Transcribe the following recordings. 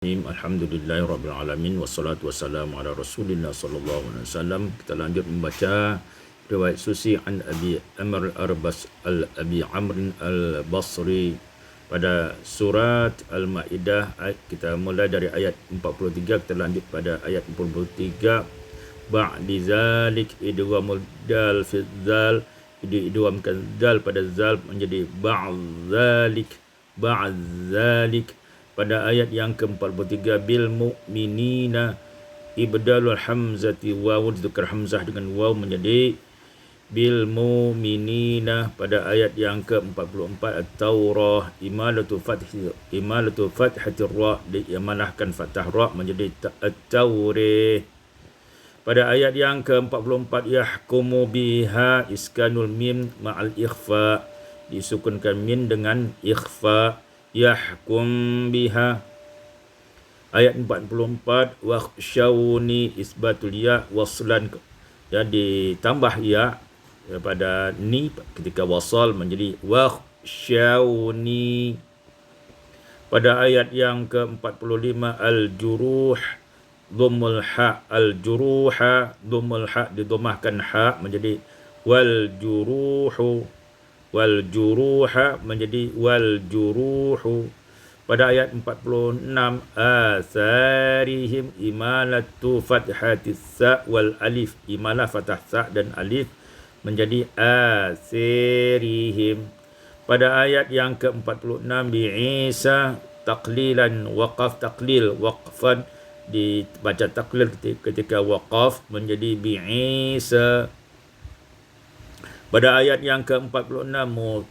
Alhamdulillahirrabbilalamin. Wassalatu wassalamu ala rasulillah sallallahu alaihi wasallam. Kita lanjut membaca riwayat Susi an Abi Amr Arbas al-Abi Amr al-Basri pada surat Al-Ma'idah. Kita mulai dari ayat 43, kita lanjut pada ayat 43. Ba'di zalik idghamul dal fi dzal, idghamkan dal pada zal menjadi ba'dzalik. Pada ayat yang ke-43, bil mu'minina ibdalul hamzati waw, ditukar hamzah dengan waw menjadi bil mu'minina. Pada ayat yang ke-44, at-taurah imalatu fathatir ra, diamanahkan fathah ra menjadi at-taurih. Pada ayat yang ke-44, yahkumu biha iskanul mim ma'al ikhfa, disukunkan min dengan ikhfa, yahkum biha. Ayat 44, wakhshawni isbatul ya waslan, ya ditambah ya pada ni ketika wasal menjadi wakhshawni. Pada ayat yang ke-45, al-juruh dhammul ha, al-juruha dhammul ha, didomahkan ha menjadi wal juruha menjadi wal juruhu. Pada ayat 46, asarihim imalatu fathatis sa wal alif, imalah fathah sa dan alif menjadi asirihim. Pada ayat yang ke-46, bi Isa taqlilan waqaf, taqlil waqfan, dibaca taqlil ketika waqaf menjadi bi Isa. Pada ayat yang ke-46,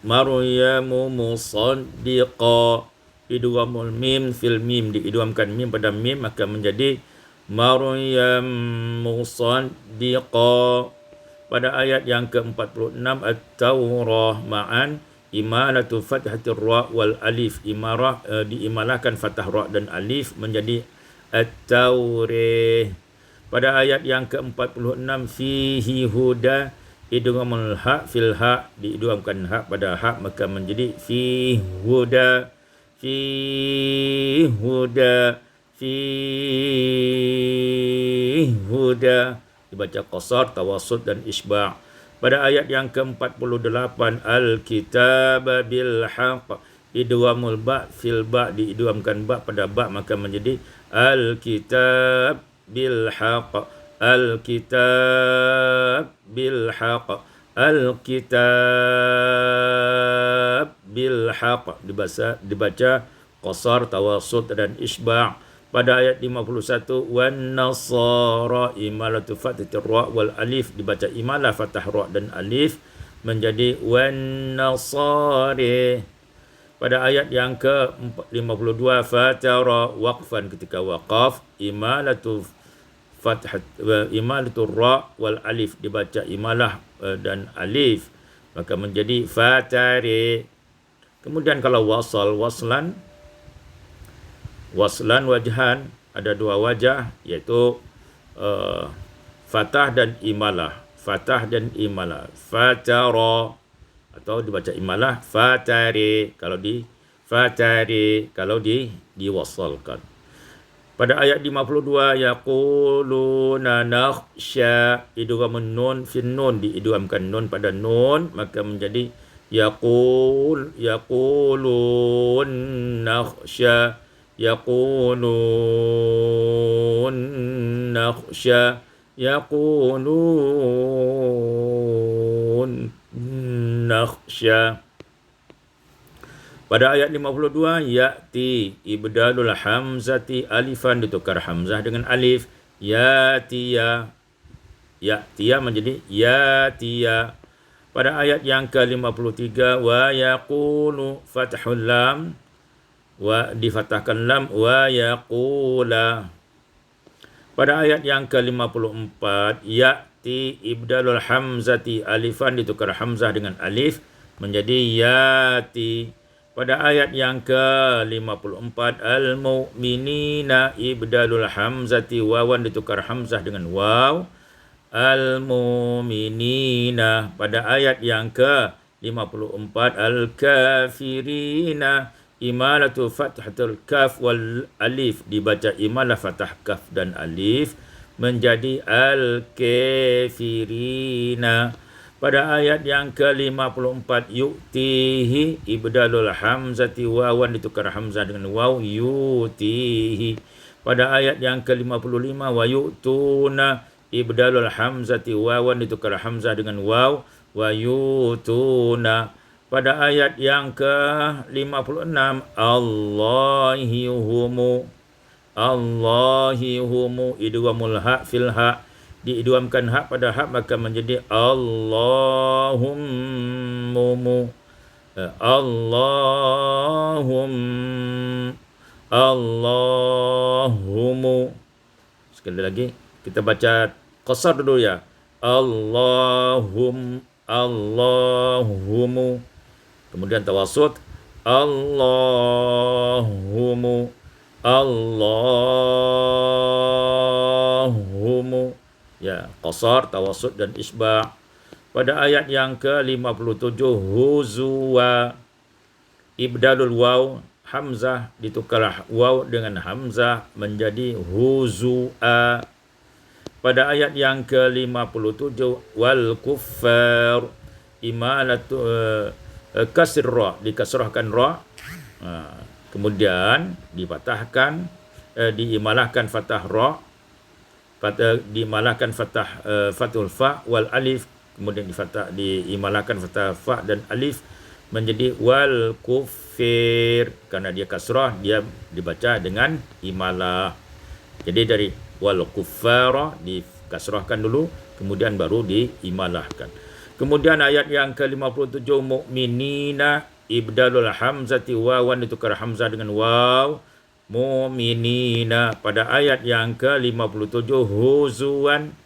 Maryamu musaddiqa, idghamul mim fil mim, diidghamkan mim pada mim maka menjadi Maryam musaddiqa. Pada ayat yang ke-46, at-taurah ma'an imalatu fathatir ra wal alif, imarah diimalahkan fathah ra dan alif menjadi at-taurih. Pada ayat yang ke-46, fihi huda, idghamul ha fil ha, diidghamkan ha pada ha maka menjadi fi huda, dibaca qasar, tawassut dan isba'. Pada ayat yang ke-48, al-kitab bil haqq, idghamul ba fil ba, diidghamkan ba pada ba maka menjadi al-kitab bil haqq, al-kitab bil haqq, al-kitab bil haqq, dibaca qasar, tawassut dan isba'. Pada ayat 51, wan nasara imalatu fathatir ra wal alif, dibaca imalah fathah ra dan alif menjadi wan nasari. Pada ayat yang ke-52, fatara waqfan, ketika waqaf imalatu ra wal alif, dibaca imalah dan alif maka menjadi fatari. Kemudian kalau waslan wajhan, ada dua wajah yaitu fathah dan imalah, fatara atau dibaca imalah fatari kalau diwasalkan. Pada ayat 52, yaquluna nakhsha, idghamun nun fin nun, diidghamkan nun pada nun maka menjadi yaqulun nakhsha, yaqulun nakhsha, yaqulun nakhsha. Pada ayat 52, ya'ti ibdalul hamzati alifan, ditukar hamzah dengan alif, ya'tiya menjadi ya'tiya. Pada ayat yang ke-53, wa yaqulu fathul lam, wa difathahkan lam, wa yaqula. Pada ayat yang ke-54, ya'ti ibdalul hamzati alifan, ditukar hamzah dengan alif menjadi ya'ti. Pada ayat yang ke-54, al-mu'minina ibdalul hamzati wawan, ditukar hamzah dengan waw, al-mu'minina. Pada ayat yang ke-54, al-kafirina imalatu fathatul kaf wal alif, dibaca imalah fathah kaf dan alif menjadi al-kafirina. Pada ayat yang ke-54, yu'tihi, ibdalul hamzati wawan, ditukar hamzah dengan waw, yu'tihi. Pada ayat yang ke-55, wa yu'tuna, ibdalul hamzati wawan, ditukar hamzah dengan waw, wa yu'tuna. Pada ayat yang ke-56, Allahihumu, Allahihumu, idghamul ha fil ha, diidghamkan hak pada hak maka menjadi Allahummu, Allahummu. Sekali lagi kita baca qasar dulu ya. Allahummu. Kemudian tawassut, Allahummu, Allahummu. Ya, qasar, tawassut dan isba'. Pada ayat yang ke-57, huzwa, ibdalul waw, hamzah ditukar waw dengan hamzah menjadi huzua. Pada ayat yang ke-57, wal kuffar, imalatu kasr ra, dikasrahkan ra, kemudian dipatahkan, diimalahkan fathah ra, diimalahkan fathah fathul fa wal alif, kemudian diimalahkan fathah fa dan alif menjadi wal kufir. Karena dia kasrah, dia dibaca dengan imalah. Jadi dari wal kuffara dikasrahkan dulu, kemudian baru diimalahkan. Kemudian ayat yang ke-57, mu'minina, ibdalul hamzati wawan, ditukar hamzah dengan waw, mu'minina. Pada ayat yang ke-57, huzuan,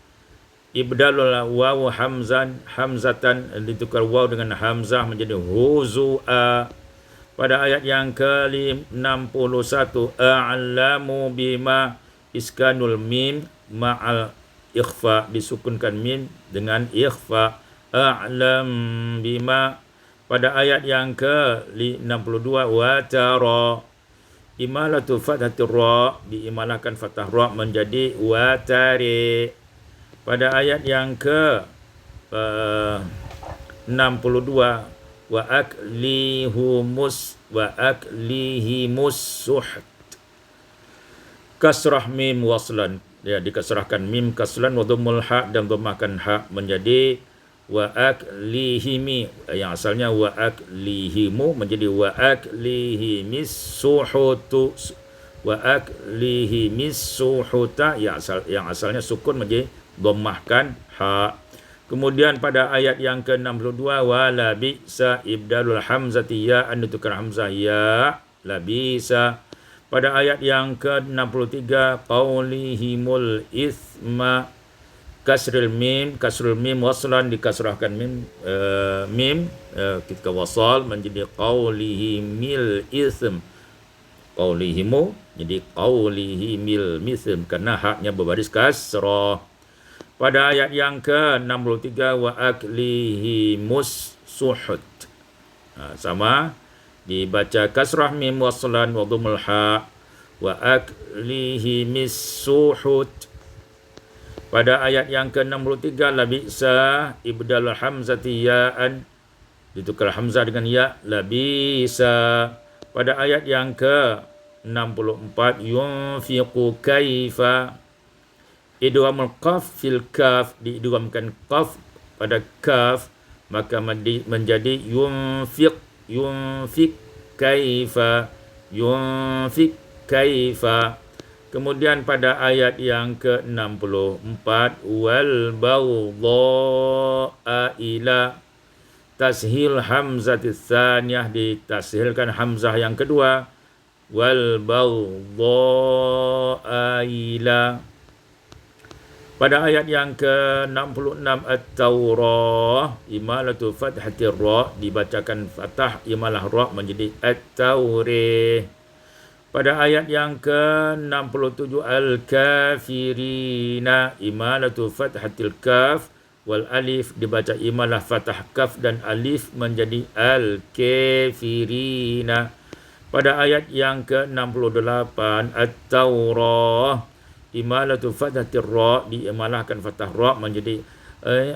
ibdalul waw hamzatan, ditukar waw dengan hamzah menjadi huzua. Pada ayat yang ke-61, a'lamu bima, iskanul mim ma'al ikhfa, disukunkan mim dengan ikhfa, a'lam bima. Pada ayat yang ke-62, wa tara, imalatu fathatir ra, diimalahkan fathah ra menjadi wa tari. Pada ayat yang ke 62, wa aklihimus suht, kasrah mim waslan, ya, dikasrahkan mim kaslan wa dhammul ha, dan dhammahkan ha menjadi wa aklihimi, yang asalnya wa aklihimu menjadi wa aklihimis suhutu, wa aklihimis suhuta, yang asalnya sukun menjadi dhammahkan ha. Kemudian pada ayat yang ke-62, wala bisa, ibdalul hamzati ya, ditukar hamzah ya, la bisa. Pada ayat yang ke-63, qaulihimul ithma, kasrul mim waslan, dikasrahkan mim ketika wasal menjadi qaulihimil ithm, qaulihimu jadi qaulihimil mithm karena haknya berbaris kasrah. Pada ayat yang ke-63, wa aklihimus suhut, sama, dibaca kasrah mim waslan wa dhammul ha, wa aklihimis suhut. Pada ayat yang ke-63, la bi'sa, ibdalul hamzati ya'an, ditukar hamzah dengan ya, la bi'sa. Pada ayat yang ke-64, yunfiqu kaifa, idghamul qaf fil kaf, diidghamkan qaf pada kaf maka menjadi yunfiq kaifa, yunfiq kaifa. Kemudian pada ayat yang ke-64, wal bawdha'a ila, tashil hamzatis tsaniyah, ditashilkan hamzah yang kedua, wal bawdha'a ila. Pada ayat yang ke-66, at-taurah, imalatu fathatir ra, dibacakan fathah imalah ra menjadi at-taurih. Pada ayat yang ke-67, al-kafirina, imalatu fathatil kaf wal alif, dibaca imalah fathah kaf dan alif menjadi al-kafirina. Pada ayat yang ke-68, At-Taurah, imalatu fathatir ra, diimalahkan fathah ra menjadi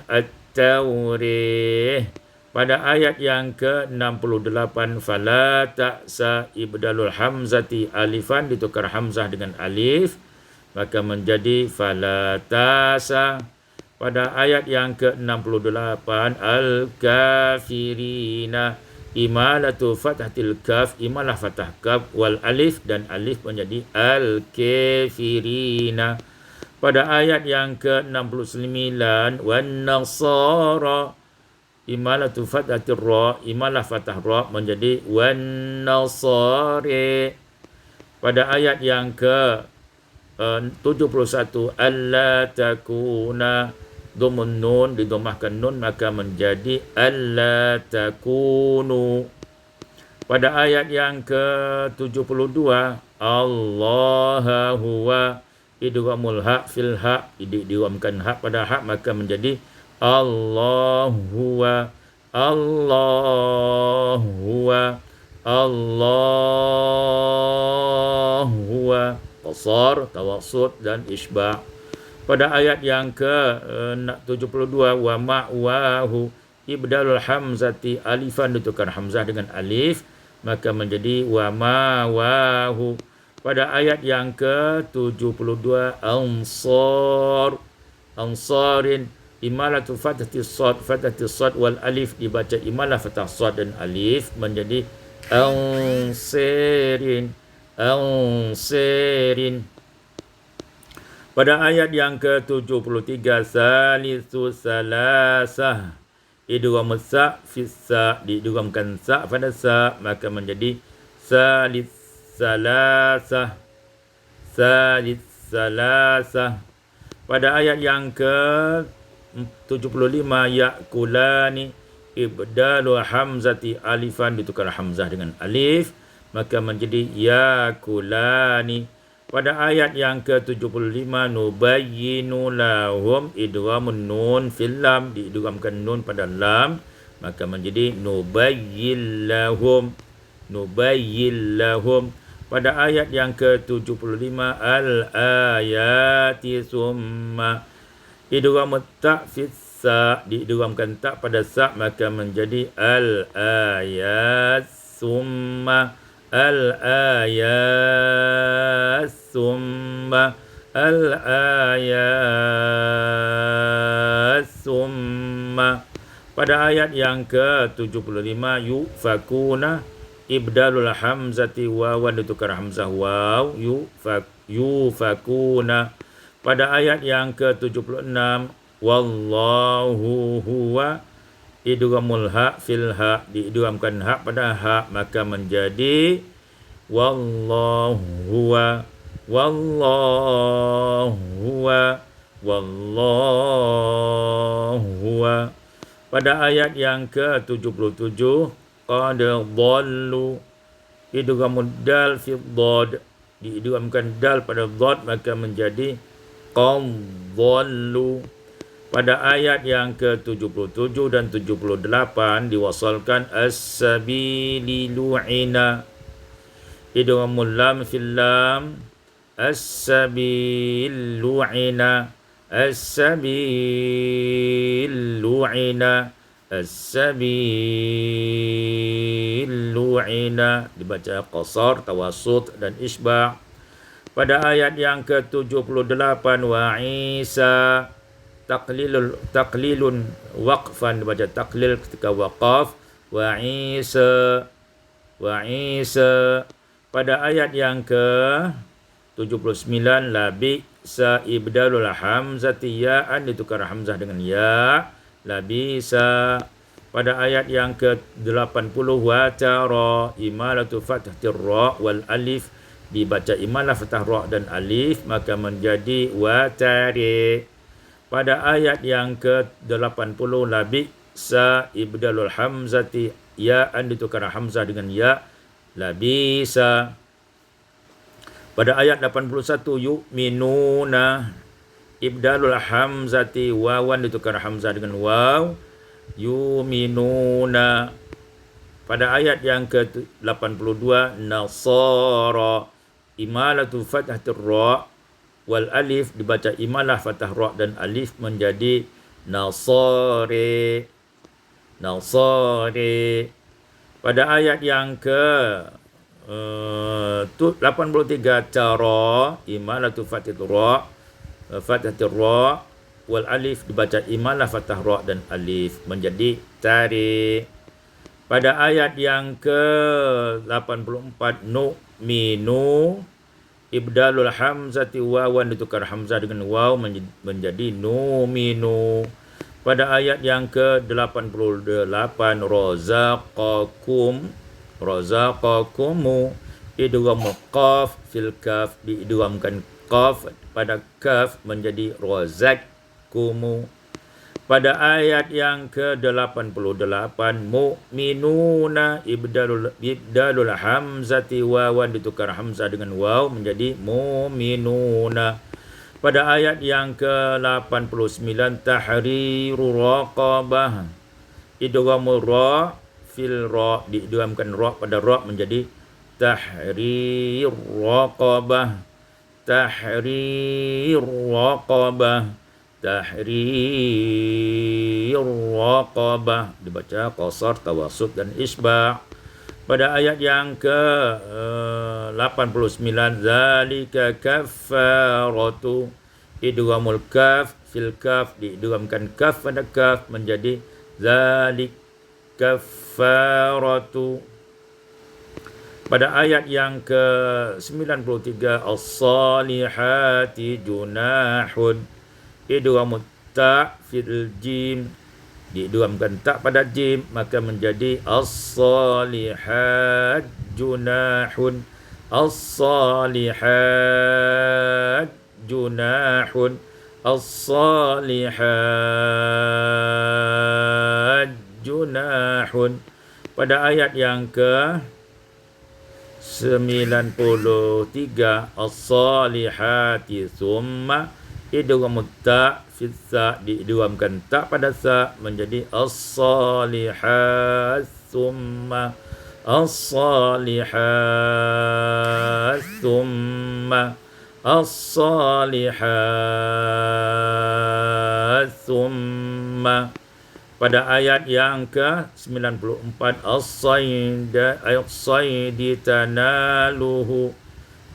At-Taurih. Pada ayat yang ke-68, fala ta'sa, ibdalul hamzati alifan, ditukar hamzah dengan alif, maka menjadi fala ta'sa. Pada ayat yang ke-68, al-kafirina, imalatu fathatil kaf, imalah fathah kaf, wal alif, dan alif menjadi al-kafirina. Pada ayat yang ke-69, wan nasara, imalatu fathatir ra, imalah fathah ra menjadi wan nasari. Pada ayat yang ke 71, alla takuna, dhamun nun, didomahkan nun maka menjadi alla takunu. Pada ayat yang ke-72, Allah huwa, idghamul ha fil ha, didiamkan ha pada ha maka menjadi Allah huwa, Allah huwa, Allah huwa, qasar, tawassut dan isba'. Pada ayat yang ke-72, wa ma'wahu, ibdalul hamzati alifan, ditukar hamzah dengan alif maka menjadi wa ma'wahu. Pada ayat yang ke-72, ansar, ansarin, imalatu fathatis sad wal alif, dibaca imalah fathah sad dan alif menjadi ansirin, ansirin. Pada ayat yang ke-73, salisu salasah, idgham sa fi sa, diidghamkan sa pada sa maka menjadi salis salasah, salis salasah. Pada ayat yang ke-75, yakulani, ibdalu hamzati alifan, ditukar hamzah dengan alif maka menjadi yakulani. Pada ayat yang ke-75, nubayyinu lahum, idghamun nun fil lam, diidghamkan nun pada lam maka menjadi nubayyin lahum, nubayyin lahum. Pada ayat yang ke-75, al-ayati summa, idgham ta fi sa, diidghamkan ta pada sa maka menjadi al-ayat summa, al-ayat summa, al-ayat summa. Pada ayat yang ke-75, yufakuna, ibdalul hamzati wawan, ditukar hamzah waw, yufakuna. Pada ayat yang ke-76, wallahu huwa, idghamul ha fil ha, diidghamkan ha pada ha maka menjadi wallahu huwa, wallahu huwa, wallahu huwa. Pada ayat yang ke-77, qad dhallu, idghamud dal fi dhad, diidghamkan dal pada dhad maka menjadi qad dhallu. Pada ayat yang ke-77 dan 78 diwasalkan as-sabili lu'ina, idghamul lam fil lam, as-sabil lu'ina, as-sabil lu'ina, as-sabil lu'ina, dibaca qasar, tawassut dan isba'. Pada ayat yang ke-78, wa Isa, taklilun waqfan, dibaca taklil ketika waqaf, wa Isa, wa Isa. Pada ayat yang ke-79, labi sa, ibdalul hamzati ya'an, ditukar hamzah dengan ya, labisa. Pada ayat yang ke-80, wa tara, imalatu fathatir ra wal alif, dibaca imalah fathah ra dan alif maka menjadi wa tari. Pada ayat yang ke-80, labi sa, ibdalul hamzati ya'an, ditukar hamzah dengan ya, labisa. Pada ayat 81, yu'minuna, ibdalul hamzati wawan, ditukar hamzah dengan waw, yu'minuna. Pada ayat yang ke-82, nasara, imalatu fathatir ra wal alif dibaca imalah fathah ra dan alif menjadi nasari. Nasari. Pada ayat yang ke 83, cara, imalatu fathatir ra, fathatir ra wal alif dibaca imalah fathah ra dan alif menjadi tari. Pada ayat yang ke-84, nu'minu, ibdalul hamzati wawan ditukar hamzah dengan waw menjadi numinu. Pada ayat yang ke-88, razaqakumu, idghamul qaf fil kaf, diidghamkan qaf pada kaf menjadi razaqkumu. Pada ayat yang ke-88, mu'minuna, ibdalul hamzati wawan ditukar hamzah dengan waw menjadi mu'minuna. Pada ayat yang ke-89, tahriru raqabah, idghamul ra fil ra, diidghamkan ra pada ra menjadi tahrir raqabah. Tahrir raqabah. Tahrir raqabah dibaca qasar, tawassut dan isba'. Pada ayat yang ke-89, zalika kaffaratu, idghamul kaf fil kaf, diidghamkan kaf pada kaf menjadi zalik kaffaratu. Pada ayat yang ke-93, as-salihati junahun, idghamut ta fil jim, diidghamkan ta pada jim maka menjadi as-salihat junahun. As-salihat junahun. As-salihat junahun. Pada ayat yang ke 93, as-salihati thumma, idghamut ta fil sa, diidghamkan ta pada sa menjadi as-salihat thumma. As-salihat thumma. As-salihat thumma. Pada ayat yang ke-94, as-saydi tanaluhu,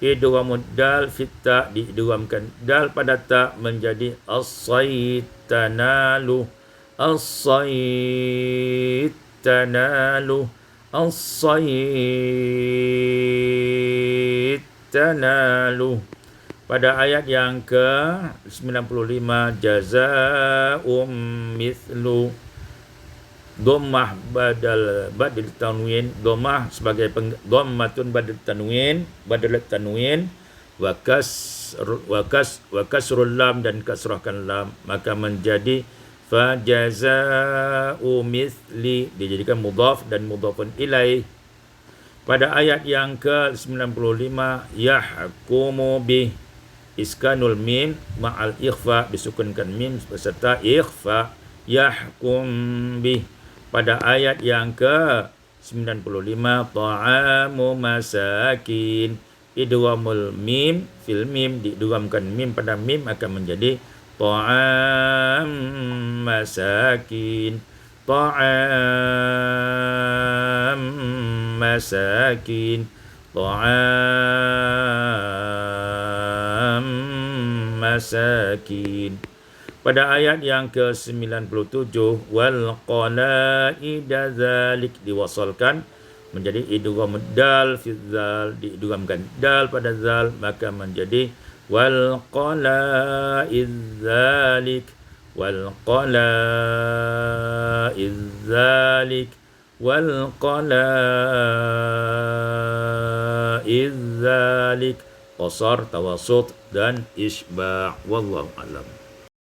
idghamud dal fit ta, diidghamkan dal pada ta menjadi as-sayd tanalu. As-sayd tanalu. As-sayd tanalu. Pada ayat yang ke-95, jazaa'um mithlu, dhammah badal tanwin, dhammah sebagai dhammatun badal tanwin, wa kasrul lam dan kasrahkan lam maka menjadi fa jazaa'u mithli, dijadikan mudhaf dan mudhafun ilaih. Pada ayat yang ke-95, yahkumu bih, iskanul mim ma'al ikhfa, disukunkan mim beserta ikhfa, yahkum bih. Pada ayat yang ke-95, ta'amu masakin, idghamul mim fil mim, diidghamkan mim pada mim akan menjadi ta'am masakin. Ta'am masakin. Ta'am masakin. Pada ayat yang ke-97, wal qalaida zalik, diwasalkan menjadi idghamud dal fi zal, diidghamkan dal pada zal maka menjadi wal qalaiz zalik. Wal qalaiz zalik. Wal qalaiz zalik. Qasar, tawassut dan isba'. Wallahu a'lam.